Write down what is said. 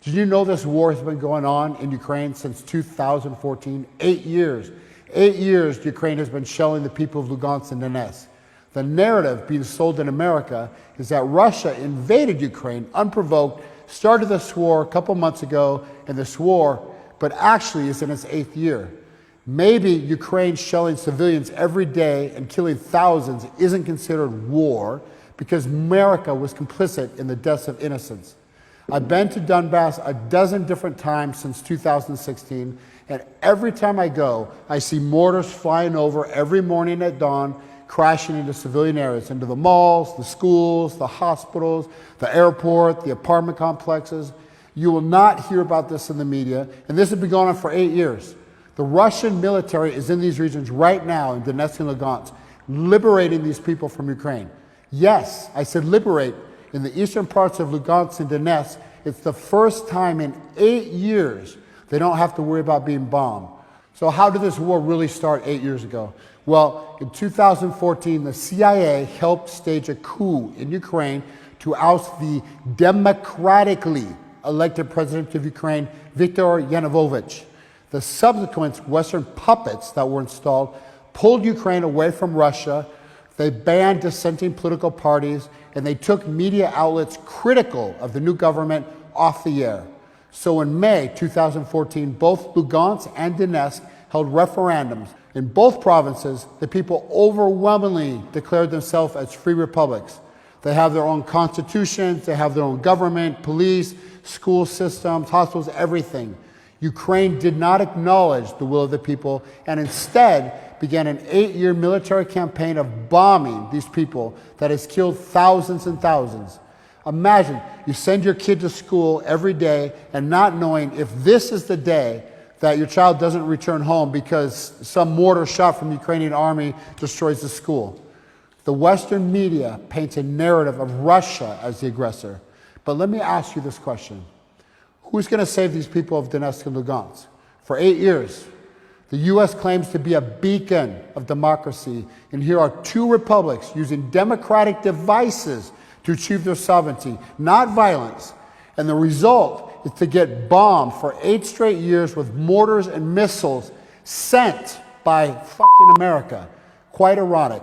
Did you know this war has been going on in Ukraine since 2014? 8 years. 8 years Ukraine has been shelling the people of Lugansk and Donetsk. The narrative being sold in America is that Russia invaded Ukraine unprovoked, started this war a couple months ago, and this war, but actually is in its 8th year. Maybe Ukraine shelling civilians every day and killing thousands isn't considered war because America was complicit in the deaths of innocents. I've been to Donbass a dozen different times since 2016, and every time I go, I see mortars flying over every morning at dawn, crashing into civilian areas, into the malls, the schools, the hospitals, the airport, the apartment complexes. You will not hear about this in the media, and this has been going on for 8 years. The Russian military is in these regions right now, in Donetsk and Lugansk, liberating these people from Ukraine. Yes, I said liberate. In the eastern parts of Lugansk and Donetsk, it's the first time in 8 years they don't have to worry about being bombed. So how did this war really start 8 years ago? Well, in 2014, the CIA helped stage a coup in Ukraine to oust the democratically elected president of Ukraine, Viktor Yanukovych. The subsequent Western puppets that were installed pulled Ukraine away from Russia. They banned dissenting political parties, and they took media outlets critical of the new government off the air. So in May 2014, both Lugansk and Donetsk held referendums. In both provinces, the people overwhelmingly declared themselves as free republics. They have their own constitutions, they have their own government, police, school systems, hospitals, everything. Ukraine did not acknowledge the will of the people and instead began an 8-year military campaign of bombing these people that has killed thousands and thousands. Imagine you send your kid to school every day and not knowing if this is the day that your child doesn't return home because some mortar shot from the Ukrainian army destroys the school. The Western media paints a narrative of Russia as the aggressor. But let me ask you this question. Who's going to save these people of Donetsk and Lugansk? For 8 years, the U.S. claims to be a beacon of democracy, and here are 2 republics using democratic devices to achieve their sovereignty, not violence. And the result is to get bombed for 8 straight years with mortars and missiles sent by fucking America. Quite ironic.